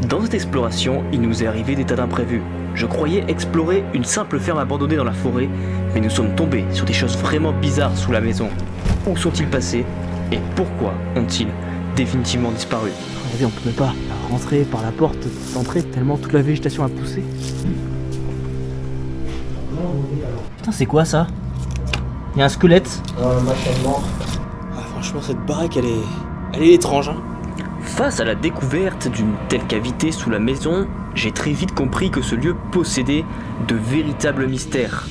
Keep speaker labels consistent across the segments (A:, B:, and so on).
A: Dans cette exploration, il nous est arrivé des tas d'imprévus. Je croyais explorer une simple ferme abandonnée dans la forêt, mais nous sommes tombés sur des choses vraiment bizarres sous la maison. Où sont-ils passés et pourquoi ont-ils définitivement disparu?
B: Regardez, on peut même pas rentrer par la porte d'entrée tellement toute la végétation a poussé. Putain, c'est quoi ça? Il y a un squelette. Franchement, cette baraque, elle est étrange. Hein.
A: Face à la découverte d'une telle cavité sous la maison, j'ai très vite compris que ce lieu possédait de véritables mystères.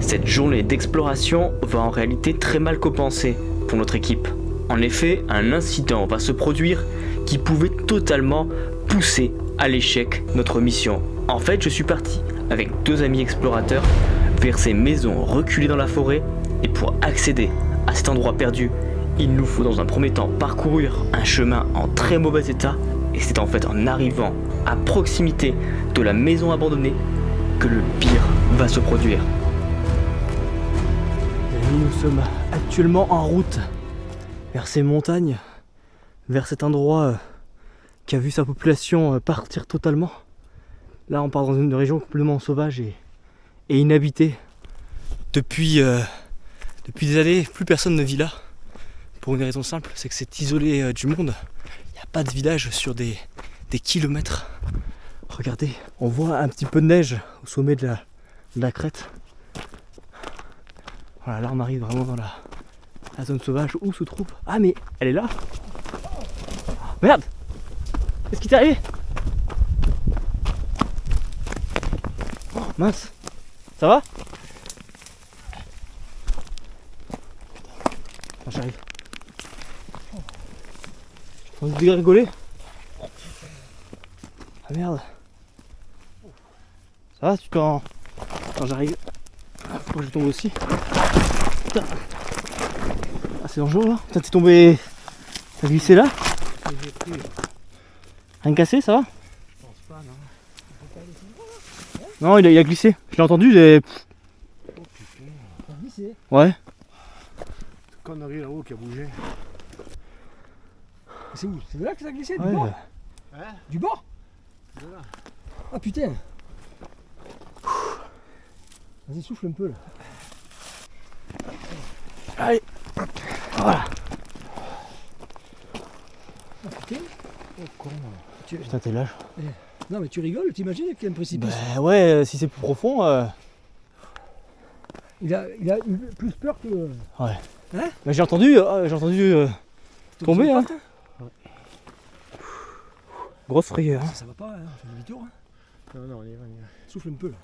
A: Cette journée d'exploration va en réalité très mal compenser pour notre équipe. En effet, un incident va se produire qui pouvait totalement pousser à l'échec notre mission. En fait, je suis parti avec 2 amis explorateurs vers ces maisons reculées dans la forêt et pour accéder à cet endroit perdu, il nous faut dans un premier temps parcourir un chemin en très mauvais état et c'est en fait en arrivant à proximité de la maison abandonnée que le pire va se produire.
B: Et nous sommes actuellement en route vers ces montagnes, vers cet endroit qui a vu sa population partir totalement. Là on part dans une région complètement sauvage et inhabitée. Depuis des années, plus personne ne vit là. Pour une raison simple, c'est que c'est isolé du monde. Il n'y a pas de village sur des kilomètres. Regardez, on voit un petit peu de neige au sommet de la crête. Voilà, là on arrive vraiment dans la zone sauvage où se trouve... Ah mais elle est là. Merde! Qu'est-ce qui t'est arrivé? Oh, mince! Ça va? Putain, j'arrive. On se dégrigoler. Ah merde. Ça va, tu t'en... Attends, j'arrive. Faut que je tombe aussi. Putain. Ah, c'est dangereux là. Putain, t'es tombé... T'as glissé là? Rien cassé, ça va?
C: Je pense pas, non.
B: Non, il a glissé. Je l'ai entendu, il
C: Oh putain. T'as glissé?
B: Ouais.
C: Connerie là-haut qui a bougé. C'est où? C'est de là que ça a glissé? Du
B: Ouais.
C: bord?
D: Hein?
C: Du bord?
D: Voilà.
C: Ah putain. Vas-y, souffle un peu là.
B: Allez. Voilà.
C: Ah putain. Oh con.
B: Putain, t'es lâche.
C: Non mais tu rigoles, t'imagines qu'il y a un précipice?
B: Bah ouais, si c'est plus profond...
C: Il a eu plus peur que...
B: Ouais.
C: Hein?
B: Mais j'ai entendu tomber, hein. Grosse frayeur.
C: Ça va pas, hein. Fais demi-tour. Hein.
D: Non, non, on y va, on y va.
C: Souffle un peu là.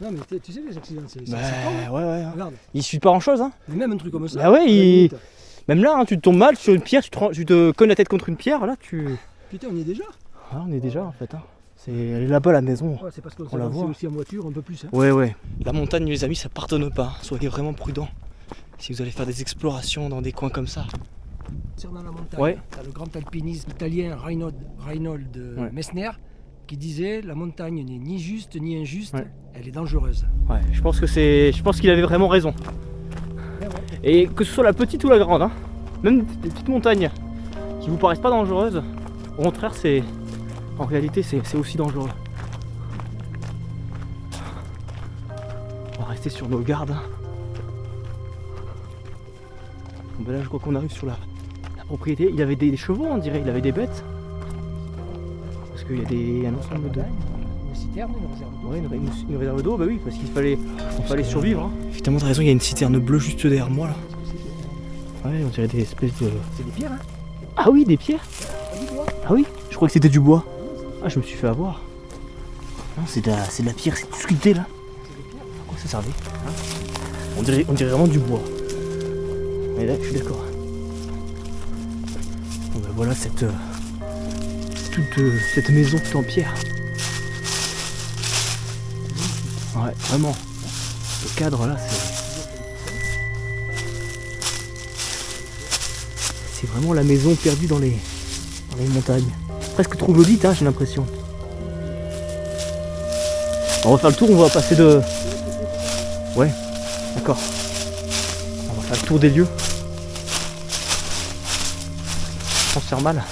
C: Non mais tu sais les accidents, c'est
B: Bah
C: con, hein.
B: ouais.
C: Regarde,
B: Il suffit pas grand chose, hein.
C: mais même un truc comme ça.
B: Bah ouais,
C: à la
B: il...
C: limite.
B: Même là, hein, tu tombes mal sur une pierre, tu te cognes la tête contre une pierre, là tu...
C: Putain, on y est déjà.
B: Ah, on est déjà en fait, hein. Elle est là-bas la maison.
C: Ouais, c'est parce qu'on
B: On la
C: s'est
B: voit.
C: aussi en voiture un peu plus. Hein.
B: Ouais. La montagne, les amis, ça pardonne pas. Soyez vraiment prudents. Si vous allez faire des explorations dans des coins comme ça.
C: Tire dans la montagne.
B: Ouais.
C: T'as le grand alpiniste italien Reinhold
B: Ouais.
C: Messner qui disait la montagne n'est ni juste ni injuste,
B: Ouais.
C: elle est dangereuse.
B: Ouais, je pense qu'il avait vraiment raison. Et que ce soit la petite ou la grande, hein. Même des petites montagnes qui vous paraissent pas dangereuses, au contraire, en réalité, c'est aussi dangereux. On va rester sur nos gardes. Hein. Bon, ben là, je crois qu'on arrive sur la propriété. Il y avait des chevaux, on dirait, il avait des bêtes. Parce qu'il y a un ensemble de...
C: Une citerne, une réserve d'eau.
B: Ouais, une réserve d'eau, bah oui, parce qu'il fallait survivre. Hein. Effectivement, t'as raison, il y a une citerne bleue juste derrière moi là. Ouais, on dirait des espèces de...
C: C'est des pierres, hein?
B: Ah oui, des pierres. Ah oui, je crois que c'était du bois. Ah, je me suis fait avoir. Non, c'est de la pierre, c'est tout sculpté là. À quoi ça servait, hein? On dirait vraiment du bois. Mais là, je suis d'accord. Bon, ben voilà cette maison toute en pierre. Ouais, vraiment. Le cadre là, c'est vraiment la maison perdue dans les montagnes. Presque troglodyte, hein, j'ai l'impression. On va faire le tour, on va passer de... Ouais, d'accord. On va faire le tour des lieux. On se faire mal.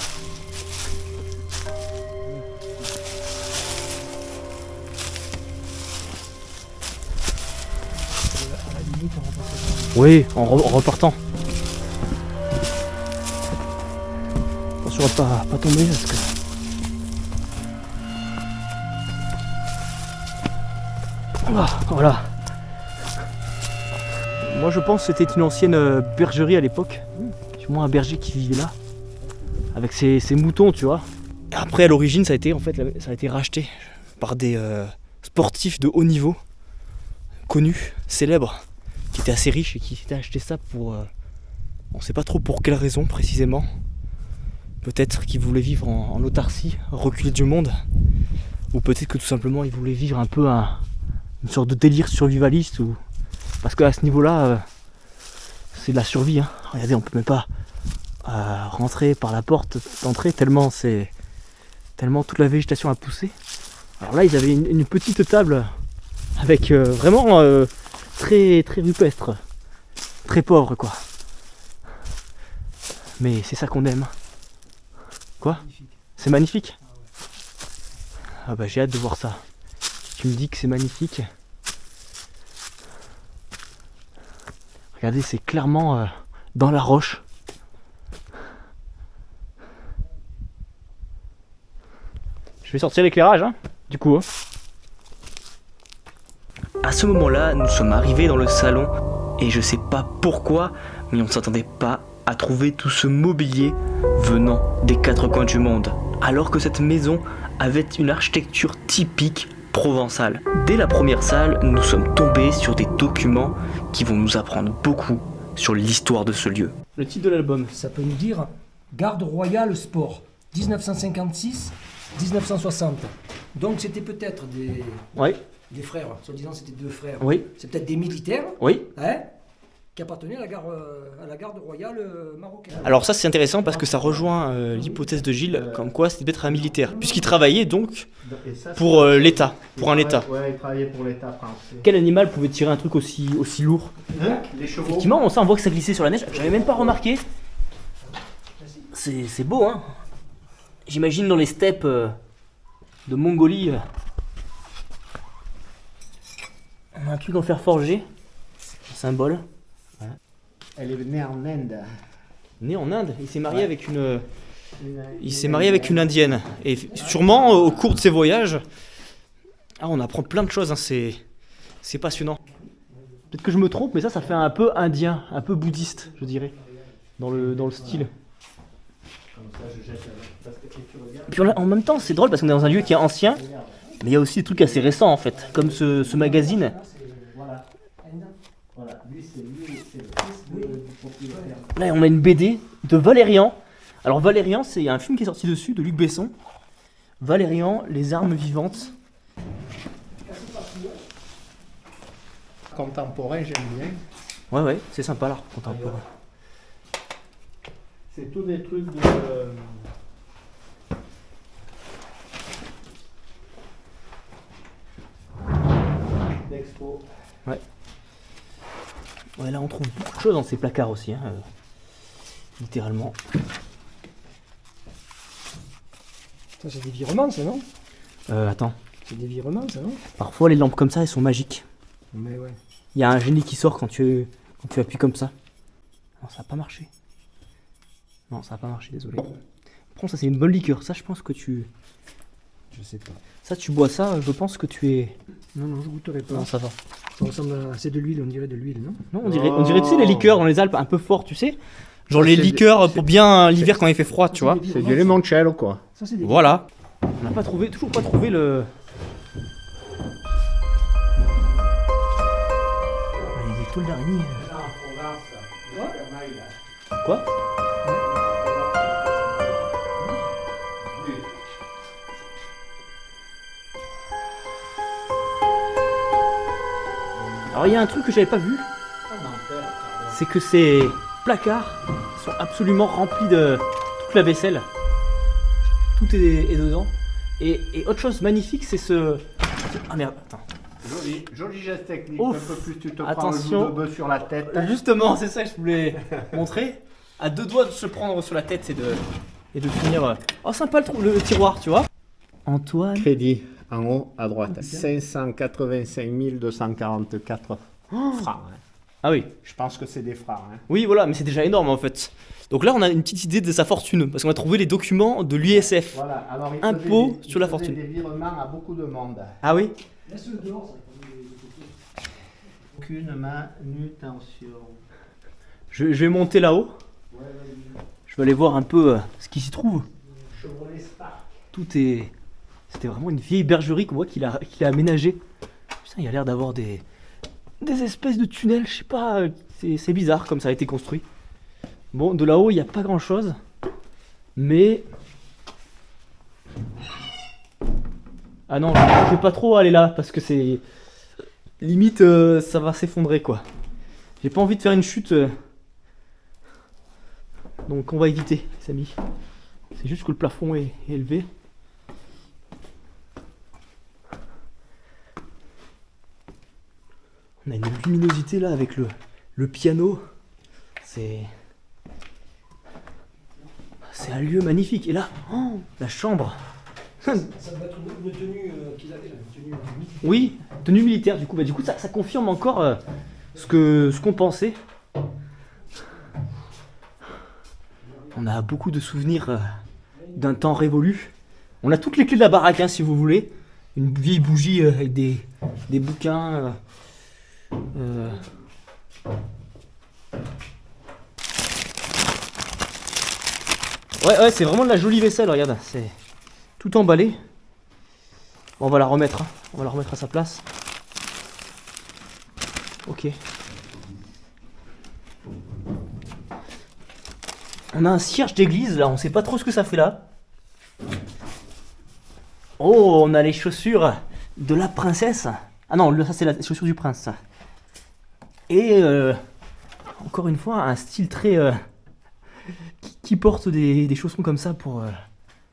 B: Oui, en repartant. Attention à pas tomber parce que... Ah, voilà. Moi je pense que c'était une ancienne bergerie à l'époque. Du moins un berger qui vivait là. Avec ses moutons, tu vois. Et après à l'origine ça a été racheté par des sportifs de haut niveau, connus, célèbres, qui étaient assez riches et qui s'étaient acheté ça pour... on sait pas trop pour quelle raison précisément. Peut-être qu'ils voulaient vivre en autarcie, reculer du monde. Ou peut-être que tout simplement ils voulaient vivre un peu une sorte de délire survivaliste. Parce qu'à ce niveau-là, c'est de la survie. Hein. Regardez, on peut même pas rentrer par la porte d'entrée tellement toute la végétation a poussé. Alors là, ils avaient une petite table avec vraiment très, très rupestre. Très pauvre, quoi. Mais c'est ça qu'on aime. Quoi ? C'est magnifique ? Ah bah j'ai hâte de voir ça. Tu me dis que c'est magnifique. Regardez, c'est clairement dans la roche. Je vais sortir l'éclairage, hein, du coup. Hein.
A: À ce moment-là, nous sommes arrivés dans le salon et je sais pas pourquoi, mais on ne s'attendait pas à trouver tout ce mobilier venant des quatre coins du monde. Alors que cette maison avait une architecture typique provençale. Dès la première salle, nous sommes tombés sur des documents qui vont nous apprendre beaucoup sur l'histoire de ce lieu.
B: Le titre de l'album.
C: Ça peut nous dire Garde royale sport, 1956-1960. Donc c'était peut-être
B: Oui.
C: des frères, soi-disant c'était deux frères.
B: Oui.
C: C'est peut-être des militaires,
B: Oui.
C: hein, qui appartenaient à la garde royale marocaine.
B: Alors ça c'est intéressant parce que ça rejoint l'hypothèse de Gilles, comme quoi c'était peut-être un militaire, puisqu'il travaillait donc pour l'État, pour un État.
D: Ouais, il travaillait pour l'État français.
B: Quel animal pouvait tirer un truc aussi lourd ?
D: Les chevaux.
B: Effectivement, on voit que ça glissait sur la neige, j'avais même pas remarqué. C'est beau, hein. J'imagine dans les steppes de Mongolie, on a un truc en fer forgé, un symbole. Voilà.
D: Elle est née en Inde.
B: Né en Inde, il s'est marié avec une indienne. Et sûrement au cours de ses voyages, on apprend plein de choses, hein. C'est passionnant. Peut-être que je me trompe, mais ça fait un peu indien, un peu bouddhiste, je dirais, dans le style. Et puis en même temps, c'est drôle parce qu'on est dans un lieu qui est ancien, mais il y a aussi des trucs assez récents en fait, comme ce magazine. Là, on a une BD de Valérian. Alors Valérian, c'est un film qui est sorti dessus, de Luc Besson. Valérian, les armes vivantes.
D: Contemporain, j'aime bien.
B: Ouais, c'est sympa l'art contemporain.
D: C'est tous des trucs d'expo.
B: Ouais, là on trouve beaucoup de choses dans ces placards aussi, hein, littéralement.
C: Ça c'est des virements, ça, non?
B: Attends.
C: C'est des virements, ça, non?
B: Parfois les lampes comme ça, elles sont magiques.
C: Mais ouais.
B: Il y a un génie qui sort quand tu appuies comme ça. Non, ça n'a pas marché. Non, ça n'a pas marché, désolé. Prends, ça c'est une bonne liqueur. Ça, je pense que tu...
C: Je sais pas.
B: Ça, tu bois ça, je pense que tu es...
C: Non, je goûterai pas.
B: Non, ça va.
C: Ça ressemble à... C'est de l'huile, on dirait de l'huile, non?
B: Non, on dirait, tu sais, les liqueurs dans les Alpes un peu fortes, tu sais. Genre les liqueurs pour bien l'hiver quand il fait froid, tu vois.
D: C'est du limoncello, quoi.
C: Ça, c'est des...
B: Voilà. On n'a toujours pas trouvé le... Il y a des tôles d'araignée. Quoi? Alors il y a un truc que j'avais pas vu, c'est que ces placards sont absolument remplis de toute la vaisselle. Tout est dedans. Et autre chose magnifique, c'est ce... Ah merde, attends.
D: Joli geste technique.
B: Ouf.
D: Un peu plus, tu te
B: Attention.
D: prends le bout de bœuf sur la tête.
B: Justement, c'est ça que je voulais montrer. À deux doigts de se prendre sur la tête et de et de finir. Oh, sympa le tiroir, tu vois. Antoine.
D: Crédit en haut à droite. 585 244 francs. Hein.
B: Ah oui.
D: Je pense que c'est des francs. Hein.
B: Oui, voilà, mais c'est déjà énorme en fait. Donc là, on a une petite idée de sa fortune, parce qu'on a trouvé les documents de l'USF.
D: Voilà. Alors, il
B: Impôt
D: faisait
B: sur la fortune.
D: des virements à beaucoup de monde.
B: Ah oui.
C: Laisse-le dehors, ça.
D: Aucune manutention.
B: Je vais monter là-haut. Je vais aller voir un peu ce qui s'y trouve.
D: Chevrolet Spark.
B: C'était vraiment une vieille bergerie qu'on voit qu'il a aménagée. Putain, il a l'air d'avoir des espèces de tunnels, je sais pas. C'est bizarre comme ça a été construit. Bon, de là-haut, il n'y a pas grand-chose. Mais... Ah non, je vais pas trop aller là, parce que c'est... Limite, ça va s'effondrer, quoi. J'ai pas envie de faire une chute. Donc on va éviter, les amis. C'est juste que le plafond est élevé. On a une luminosité là avec le piano. C'est un lieu magnifique. Et là, oh, la chambre.
C: Ça doit être une tenue qu'ils avaient là, une tenue militaire.
B: Oui, tenue militaire du coup. Bah, du coup ça confirme encore ce qu'on pensait. On a beaucoup de souvenirs d'un temps révolu. On a toutes les clés de la baraque hein, si vous voulez. Une vieille bougie avec des bouquins. Ouais, c'est vraiment de la jolie vaisselle, regarde. C'est tout emballé. Bon, on va la remettre. Hein. On va la remettre à sa place. Ok. On a un cierge d'église là, on sait pas trop ce que ça fait là. Oh, on a les chaussures de la princesse. Ah non, ça c'est la chaussure du prince ça. Et encore une fois, un style très... qui porte des chaussons comme ça pour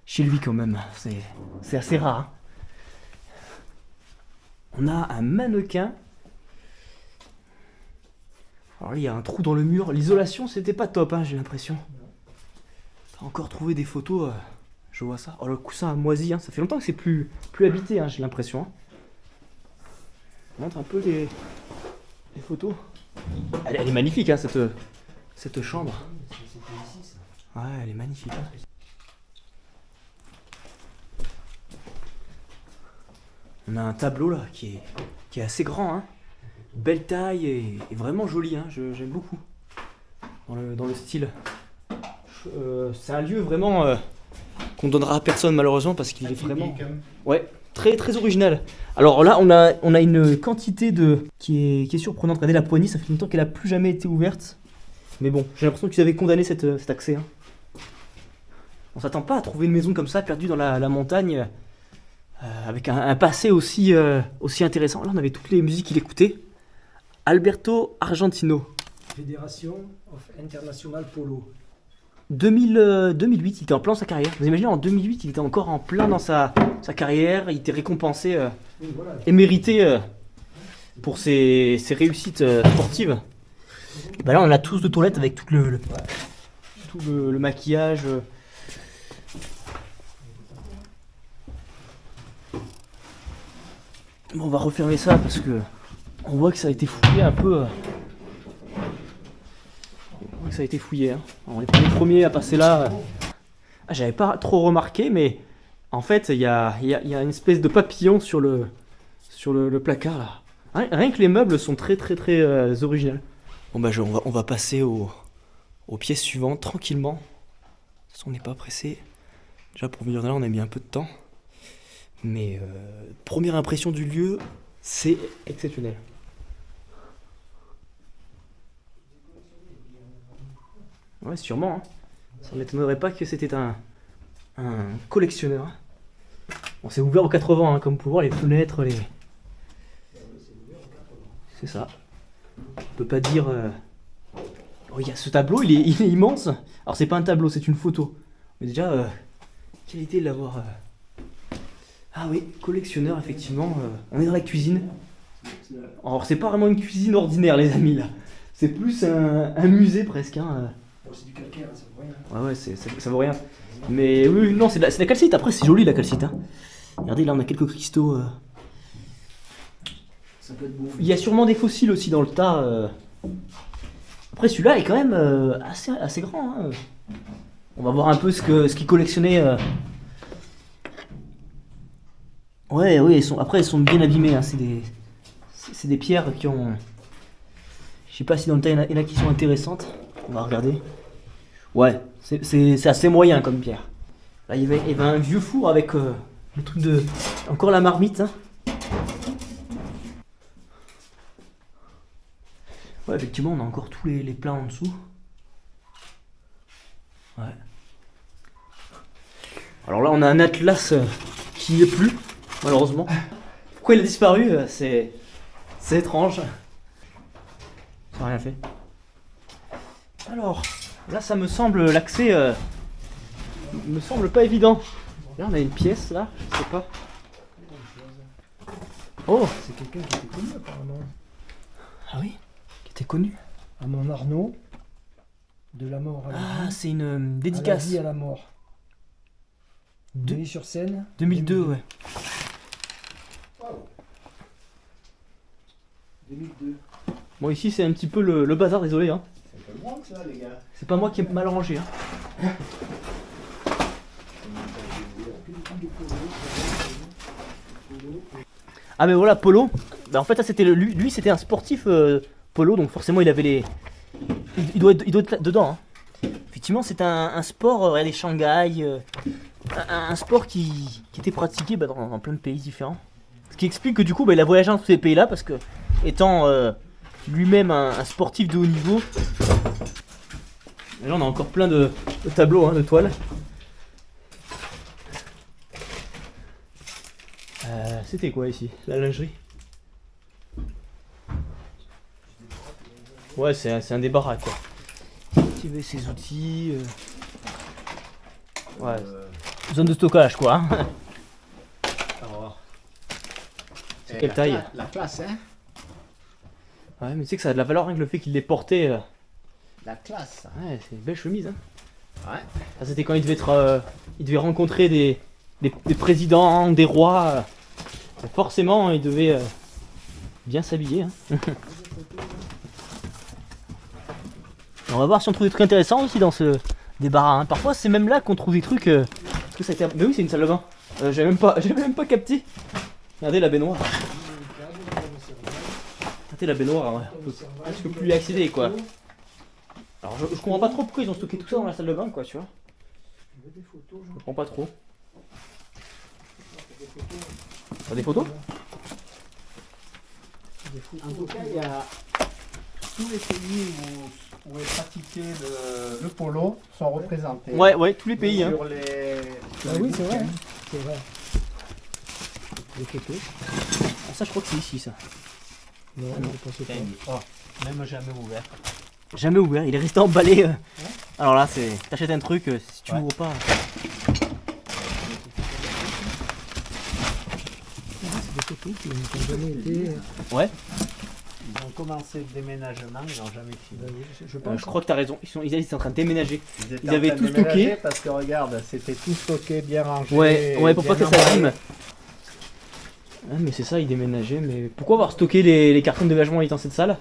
B: chez lui quand même. C'est assez rare. Hein. On a un mannequin. Alors là, il y a un trou dans le mur. L'isolation, c'était pas top, hein, j'ai l'impression. T'as encore trouvé des photos. Je vois ça. Oh, le coussin a moisi. Hein. Ça fait longtemps que c'est plus habité, hein, j'ai l'impression. Hein. Je montre un peu les photos. Elle est magnifique, hein, cette chambre. Ouais, elle est magnifique. Hein. On a un tableau là qui est assez grand. Hein. Belle taille et vraiment joli. Hein. J'aime beaucoup. Dans le style. C'est un lieu vraiment qu'on donnera à personne malheureusement parce qu'il est vraiment... Ouais, très très original. Alors là, on a une quantité qui est surprenante. Regardez la poignée, ça fait longtemps qu'elle a plus jamais été ouverte. Mais bon, j'ai l'impression qu'ils avaient condamné cet accès. Hein. On s'attend pas à trouver une maison comme ça, perdue dans la montagne, avec un passé aussi intéressant. Là, on avait toutes les musiques qu'il écoutait. Alberto Argentino.
C: Fédération of International Polo.
B: 2008, il était en plein dans sa carrière. Vous imaginez, en 2008, il était encore en plein dans sa carrière. Il était récompensé
C: Oui, voilà.
B: et mérité pour ses réussites sportives. Et bah là, on a tous de toilettes avec tout le maquillage. Bon, on va refermer ça parce que on voit que ça a été fouillé un peu. On voit que ça a été fouillé. Hein. On est pas les premiers à passer là. Ah, j'avais pas trop remarqué, mais en fait, il y a une espèce de papillon sur le placard là. Rien que les meubles sont très très très originaux. Bon bah on va passer aux pièces suivantes tranquillement. De toute façon, on n'est pas pressé. Déjà pour venir de là, on a mis un peu de temps. Mais première impression du lieu, c'est exceptionnel. Ouais, sûrement. Hein. Ça ne m'étonnerait pas que c'était un collectionneur. Bon, c'est ouvert aux 80, hein, comme vous pouvez voir, les fenêtres, les... C'est ça. On peut pas dire... Oh, il y a ce tableau, il est immense. Alors c'est pas un tableau, c'est une photo. Mais déjà, qualité de l'avoir... Ah oui, collectionneur, effectivement. On est dans la cuisine. Alors c'est pas vraiment une cuisine ordinaire, les amis, là. C'est plus un musée presque. Hein.
C: c'est du calcaire, ça vaut rien.
B: Ouais, ça vaut rien. Mais oui, non, c'est de la calcite. Après, c'est joli la calcite. Hein. Regardez, là, on a quelques cristaux.
C: Ça peut être beau.
B: Il y a sûrement des fossiles aussi dans le tas. Après, celui-là est quand même assez grand. Hein. On va voir un peu ce qu'ils collectionnaient. Ouais, oui, après, elles sont bien abîmées. Hein. C'est des pierres qui ont. Je sais pas si dans le tas, il y en a qui sont intéressantes. On va regarder. Ouais, c'est assez moyen comme pierre. Là, il y avait un vieux four avec le truc de. Encore la marmite. Hein. Ouais, effectivement, on a encore tous les plats en dessous. Ouais. Alors là, on a un atlas qui n'y est plus, malheureusement. Pourquoi il a disparu? C'est étrange. Ça n'a rien fait. Alors, là, ça me semble, l'accès me semble pas évident. Là, on a une pièce, là, je sais pas. Oh!
C: C'est quelqu'un qui était connu apparemment.
B: Ah oui? Qui était connu?
C: Amon Arnaud, de la mort à la
B: Ah,
C: vie.
B: c'est une
C: À
B: dédicace.
C: la vie à la mort. Sur scène.
B: 2002, ouais.
C: 2002.
B: Bon, ici, c'est un petit peu le bazar, désolé. Hein.
D: C'est un peu moins que ça, les gars.
B: C'est pas moi qui ai mal rangé. Hein. Ah, mais voilà, Polo. Bah, en fait, ça, c'était lui, c'était un sportif Polo, donc forcément, il avait les. Il doit être dedans. Hein. Effectivement, c'est un sport, regardez, Shanghai. Un sport qui était pratiqué dans plein de pays différents. Ce qui explique que du coup, il a voyagé dans tous ces pays-là parce que, étant lui-même un sportif de haut niveau. Et là, on a encore plein de tableaux, hein, de toiles. C'était quoi ici? La lingerie? Ouais, c'est un débarras quoi. Activer ses outils. Ouais. Zone de stockage quoi. Hein. C'est quelle taille?
D: La classe, hein.
B: Ouais, mais tu sais que ça a de la valeur rien que le fait qu'il l'ait porté.
D: La classe.
B: Ouais, c'est une belle chemise. Hein.
D: Ouais.
B: Ça, c'était quand il devait être, il devait rencontrer des présidents, des rois. Forcément, il devait bien s'habiller. Hein. On va voir si on trouve des trucs intéressants aussi dans ce débarras. Hein. Parfois, c'est même là qu'on trouve des trucs. Que ça a été... Mais oui, c'est une salle de bain. J'avais même pas capté. Regardez la baignoire. Regardez la baignoire. Ouais. Je peux plus y accéder quoi. Alors je comprends pas trop pourquoi ils ont stocké tout ça dans la salle de bain quoi, tu vois. Je comprends pas trop. T'as des photos?
D: En tout cas, il y a tous les pays où est pratiqué le polo sont représentés.
B: Ouais, tous les pays. Hein.
D: Sur les...
C: Ah oui, c'est vrai. C'est vrai.
B: Les photos. Ah, ça, je crois que c'est ici ça.
C: Non, je pense pas.
D: Oh, même jamais ouvert.
B: Jamais ouvert, il est resté emballé. Alors là, c'est. T'achètes un truc, si tu
D: Ouais.
B: ouvres pas.
C: C'est des photos qui n'ont jamais été.
B: Ouais.
D: Ils ont commencé le déménagement, ils n'ont jamais fini.
C: Je pense.
B: Je crois que t'as raison. Ils étaient en train de déménager.
D: étaient
B: Ils
D: en
B: avaient
D: train de
B: tout stocké.
D: déménager parce que regarde, c'était tout stocké, bien rangé.
B: Ouais, pour pas
D: bien
B: que ça
D: emballé.
B: abîme. Ah, mais c'est ça, ils déménageaient. Mais pourquoi avoir stocké les cartons de déménagement dans cette salle?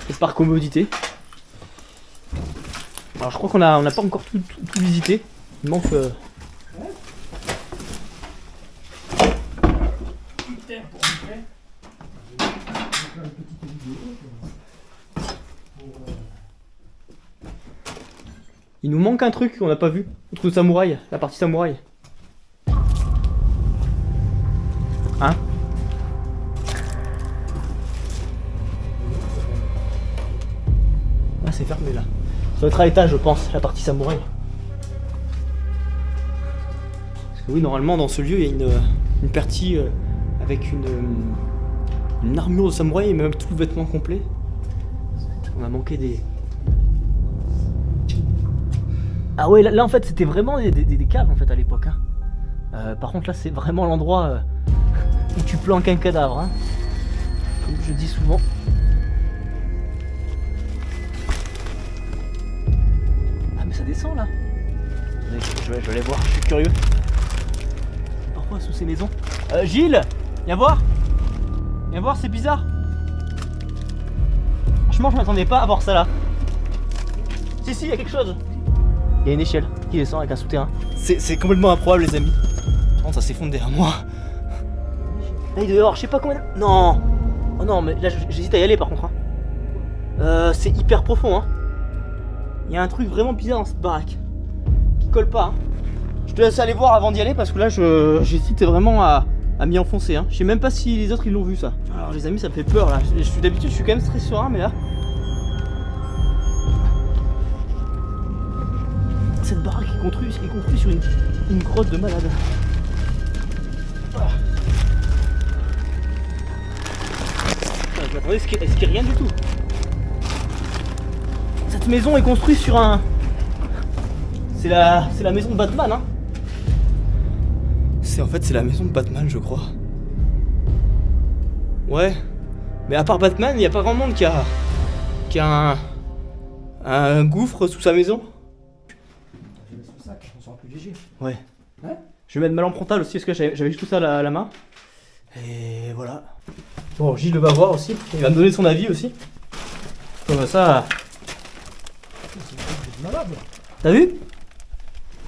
B: C'est par commodité. Alors je crois qu'on n'a pas encore tout visité. Il manque. Il nous manque un truc qu'on n'a pas vu. Le truc de samouraï, la partie samouraï. Hein? Ah, c'est fermé là. Ça doit être à l'étage, je pense, la partie samouraï. Parce que oui, normalement, dans ce lieu, il y a une partie avec une armure de samouraï et même tout le vêtement complet. On a manqué des... Ah ouais, là en fait, c'était vraiment des caves en fait à l'époque. Hein. Par contre, là, c'est vraiment l'endroit où tu planques un cadavre. Hein. Comme je dis souvent. descend là. Attendez, je vais aller voir, je suis curieux. Parfois sous ces maisons. Gilles, viens voir. Viens voir, c'est bizarre. Franchement, je m'attendais pas à voir ça là. Si, il y a quelque chose. Il y a une échelle qui descend avec un souterrain. C'est complètement improbable, les amis. Oh, ça s'effondre derrière moi. Là, il doit y avoir, je sais pas combien. Non. Oh non, mais là, j'hésite à y aller par contre. C'est hyper profond. Hein. Il y a un truc vraiment bizarre dans cette baraque qui colle pas. Hein. Je te laisse aller voir avant d'y aller parce que là, j'hésite vraiment à m'y enfoncer. Hein. Je sais même pas si les autres ils l'ont vu ça. Alors, les amis, ça me fait peur là. D'habitude, je suis quand même très serein, mais là. Cette baraque est construite sur une grotte de malade. Voilà. Je m'attendais à ce qu'il n'y ait rien du tout. Cette maison est construite sur un... C'est la maison de Batman, hein. En fait, c'est la maison de Batman, je crois. Ouais. Mais à part Batman, il n'y a pas grand monde qui a un gouffre sous sa maison.
C: On sera plus léger.
B: Ouais.
C: Hein?
B: Je vais mettre ma lampe frontale aussi parce que j'avais juste tout ça à la main. Et voilà. Bon, Gilles va voir aussi. Il va me donner son avis aussi. Comme ça.
C: C'est malade.
B: T'as vu?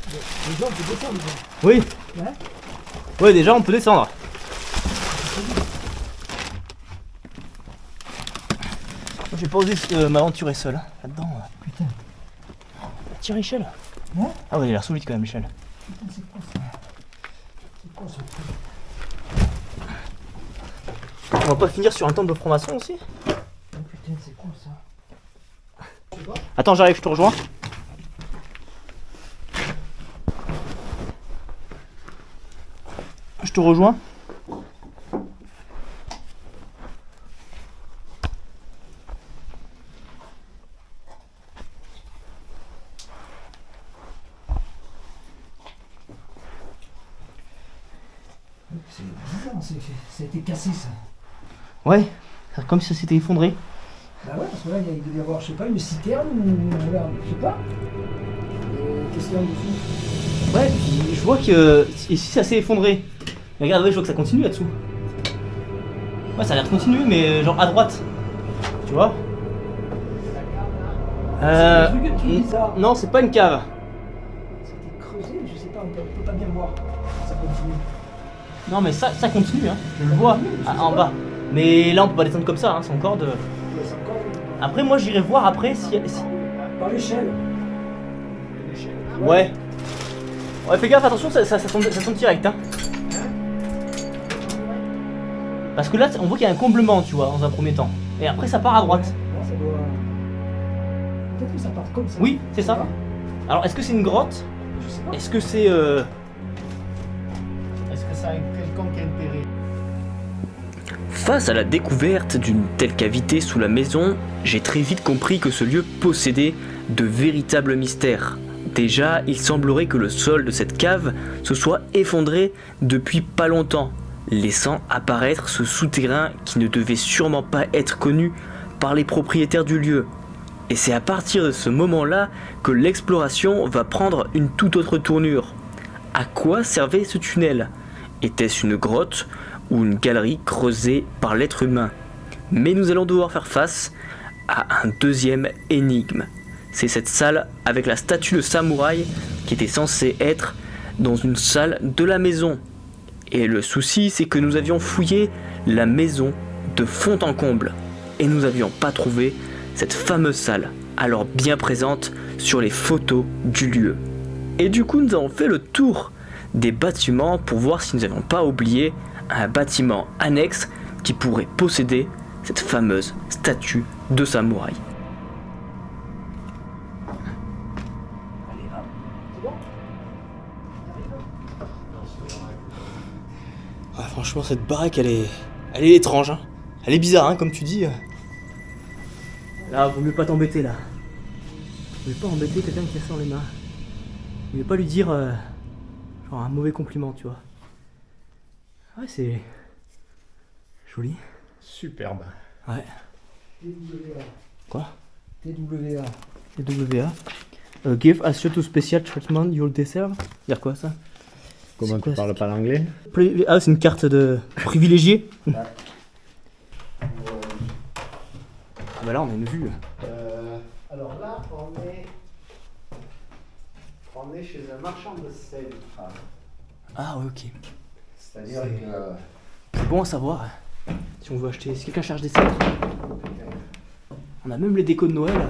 C: Les gens peuvent descendre.
B: Oui.
C: Ouais.
B: Ouais, déjà on peut descendre. Moi, j'ai pas osé m'aventurer seul hein, là-dedans.
C: Putain.
B: Tiens, Michel.
C: Ouais.
B: Ah ouais, il a l'air solide quand même, Michel.
C: Putain, c'est quoi ça? C'est quoi ce truc?
B: On va pas finir sur un temple de franc-maçon aussi?
C: Oh putain, c'est quoi ça? Je sais pas.
B: Attends, j'arrive, je te rejoins. Je te rejoins.
C: C'est bizarre, ça a été cassé ça.
B: Ouais, c'est comme si ça s'était effondré.
C: Bah ouais, parce que là, il devait y avoir, je sais pas, une citerne ou. Regarde, je sais pas. Qu'est-ce qu'il y a en dessous?
B: Ouais, puis je vois que ici ça s'est effondré. Mais regarde, ouais, je vois que ça continue là-dessous. Ouais, ça a l'air de continuer, mais genre à droite. Tu vois?
C: C'est un truc bizarre.
B: Non, c'est pas une cave.
C: C'était creusé, mais je sais pas, on peut pas bien voir. Ça continue.
B: Non, mais ça continue, hein. Je le vois en bas. Mais là, on peut pas descendre comme ça, hein. C'est encore de.
C: Ouais, c'est encore.
B: Après, moi, j'irai voir après si.
C: Par l'échelle.
B: Ouais. Ouais, fais gaffe, attention, ça tombe direct, hein. Parce que là, on voit qu'il y a un comblement, tu vois, dans un premier temps. Et après, ça part à droite.
C: Là, ça doit. Peut-être que ça part comme ça.
B: Oui, c'est ça. Alors, est-ce que c'est une grotte?
C: Je sais pas.
B: Est-ce que c'est.
D: Est-ce que ça a quelconque intérêt?
A: Face à la découverte d'une telle cavité sous la maison, j'ai très vite compris que ce lieu possédait de véritables mystères. Déjà, il semblerait que le sol de cette cave se soit effondré depuis pas longtemps, laissant apparaître ce souterrain qui ne devait sûrement pas être connu par les propriétaires du lieu. Et c'est à partir de ce moment-là que l'exploration va prendre une toute autre tournure. À quoi servait ce tunnel? Était-ce une grotte ou une galerie creusée par l'être humain? Mais nous allons devoir faire face à un deuxième énigme. C'est cette salle avec la statue de samouraï qui était censée être dans une salle de la maison. Et le souci, c'est que nous avions fouillé la maison de fond en comble et nous n'avions pas trouvé cette fameuse salle, alors bien présente sur les photos du lieu. Et du coup, nous avons fait le tour des bâtiments pour voir si nous n'avions pas oublié un bâtiment annexe qui pourrait posséder cette fameuse statue de samouraï.
B: Ah, franchement, cette baraque, elle est étrange, hein. Elle est bizarre, hein, comme tu dis. Là, vaut mieux pas t'embêter, là. Vaut mieux pas embêter quelqu'un qui a ça dans les mains. Vaut mieux pas lui dire, genre, un mauvais compliment, tu vois. Ouais, c'est... joli.
D: Superbe.
B: Ouais.
C: TWA.
B: Quoi?
C: TWA.
B: TWA. Give access to special treatment you'll deserve. Dire quoi ça?
D: Comment
B: C'est
D: tu
B: quoi,
D: parles pas l'anglais?
B: Ah, c'est une carte de privilégié. Ah bah là on a une vue.
D: Alors là, on est chez un marchand de sel.
B: Ah ouais, ok.
D: C'est-à-dire que...
B: C'est bon à savoir. Si on veut acheter, si quelqu'un cherche des cèdres. On a même les décos de Noël.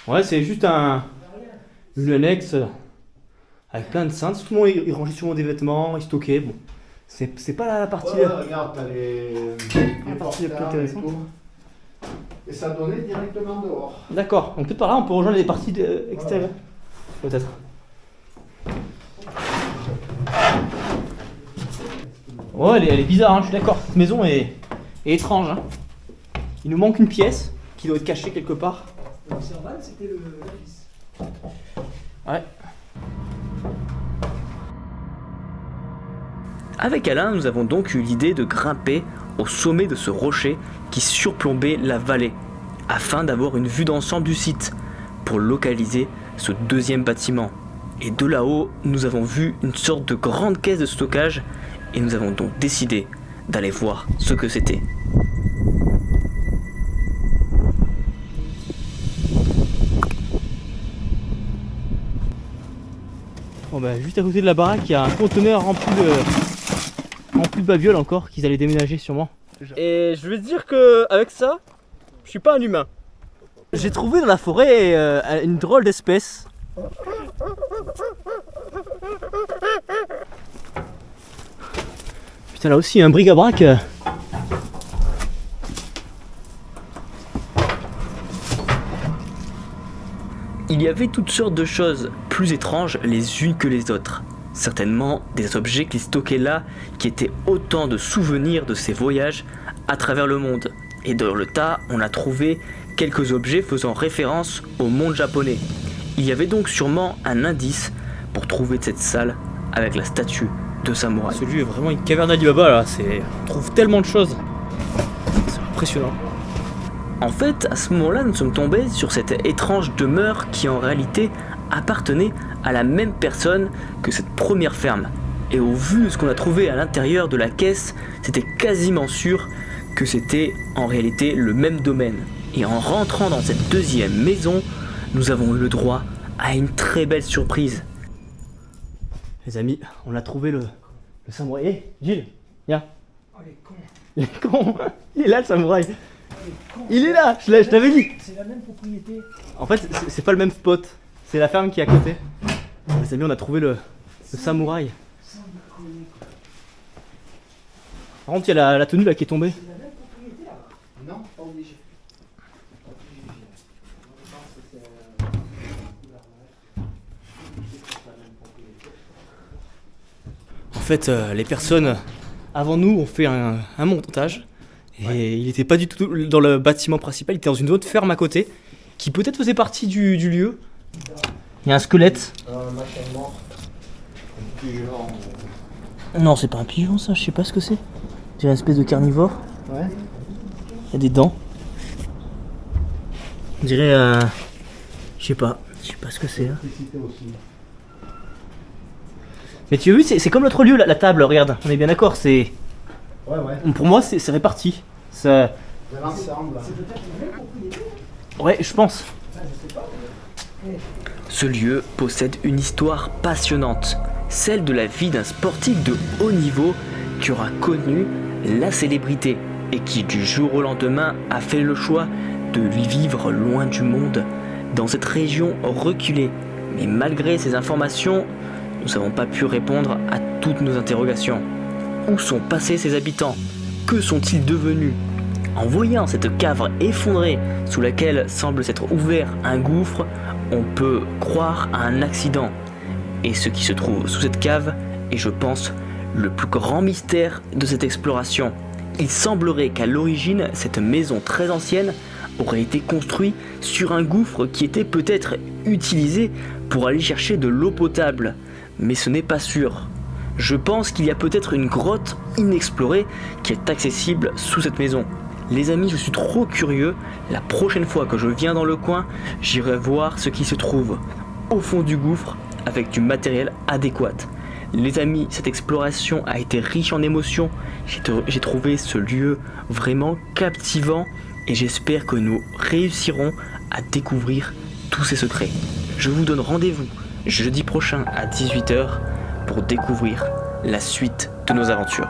B: Ouais, c'est juste une annexe avec plein de cintres. Tout le monde il rangeait souvent des vêtements, il stockait. Bon, c'est pas la partie.
D: Ouais, regarde, t'as les
B: partie la plus
D: portables et
B: intéressante.
D: tout. Et ça donnait directement dehors.
B: D'accord, donc peut-être par là on peut rejoindre les parties extérieures. Peut-être. Ouais, elle est bizarre, hein, je suis d'accord. Cette maison est étrange. Hein. Il nous manque une pièce qui doit être cachée quelque part.
C: Le Serval, c'était le fils.
B: Ouais.
A: Avec Alain, nous avons donc eu l'idée de grimper au sommet de ce rocher qui surplombait la vallée, afin d'avoir une vue d'ensemble du site, pour localiser ce deuxième bâtiment. Et de là-haut, nous avons vu une sorte de grande caisse de stockage, et nous avons donc décidé d'aller voir ce que c'était.
B: Bon bah, juste à côté de la baraque, il y a un conteneur rempli de babioles encore qu'ils allaient déménager sûrement. Et je veux dire que avec ça, je suis pas un humain. J'ai trouvé dans la forêt une drôle d'espèce. Putain, là aussi un bric-à-brac.
A: Il y avait toutes sortes de choses plus étranges les unes que les autres. Certainement des objets qu'ils stockaient là qui étaient autant de souvenirs de ces voyages à travers le monde. Et dans le tas, on a trouvé quelques objets faisant référence au monde japonais. Il y avait donc sûrement un indice pour trouver cette salle avec la statue de samouraï.
B: Ce lieu est vraiment une caverne d'Alibaba là, on trouve tellement de choses. C'est impressionnant.
A: En fait, à ce moment-là, nous sommes tombés sur cette étrange demeure qui en réalité appartenait à la même personne que cette première ferme. Et au vu de ce qu'on a trouvé à l'intérieur de la caisse, c'était quasiment sûr que c'était en réalité le même domaine. Et en rentrant dans cette deuxième maison, nous avons eu le droit à une très belle surprise.
B: Les amis, on a trouvé le samouraï. Hé, Gilles, viens.
C: Oh, les cons.
B: Il est con. Il est là le samouraï.
C: Oh, les cons.
B: Il est là, je t'avais dit.
C: C'est la même propriété.
B: En fait, c'est pas le même spot. C'est la ferme qui est à côté. Les amis, on a trouvé le samouraï.
C: Sans déconner, quoi.
B: Par contre, il y a la tenue là qui est tombée.
C: C'est la même propriété, là.
D: Non, pas obligé.
B: En fait, les personnes avant nous ont fait un montage. Et il n'était pas du tout dans le bâtiment principal, il était dans une autre ferme à côté, qui peut-être faisait partie du lieu. Il y a un squelette.
D: Un machin mort. Un pigeon.
B: Non, c'est pas un pigeon ça, je sais pas ce que c'est. C'est une espèce de carnivore.
D: Ouais.
B: Il y a des dents. On dirait je sais pas ce que c'est. Hein. Mais tu as vu, c'est comme l'autre lieu, la table, regarde, on est bien d'accord, c'est...
D: Ouais, ouais.
B: Pour moi, c'est réparti. Ça...
D: De l'ensemble.
C: C'est peut-être la même propriété.
B: Ouais, je pense.
C: Enfin, je sais pas.
A: Ce lieu possède une histoire passionnante, celle de la vie d'un sportif de haut niveau qui aura connu la célébrité et qui du jour au lendemain a fait le choix de vivre loin du monde, dans cette région reculée. Mais malgré ces informations, nous n'avons pas pu répondre à toutes nos interrogations. Où sont passés ces habitants? Que sont-ils devenus? En voyant cette cave effondrée sous laquelle semble s'être ouvert un gouffre, on peut croire à un accident. Et ce qui se trouve sous cette cave est, je pense, le plus grand mystère de cette exploration. Il semblerait qu'à l'origine, cette maison très ancienne aurait été construite sur un gouffre qui était peut-être utilisé pour aller chercher de l'eau potable. Mais ce n'est pas sûr. Je pense qu'il y a peut-être une grotte inexplorée qui est accessible sous cette maison. Les amis, je suis trop curieux. La prochaine fois que je viens dans le coin, j'irai voir ce qui se trouve au fond du gouffre avec du matériel adéquat. Les amis, cette exploration a été riche en émotions. J'ai trouvé ce lieu vraiment captivant et j'espère que nous réussirons à découvrir tous ces secrets. Je vous donne rendez-vous jeudi prochain à 18 h pour découvrir la suite de nos aventures.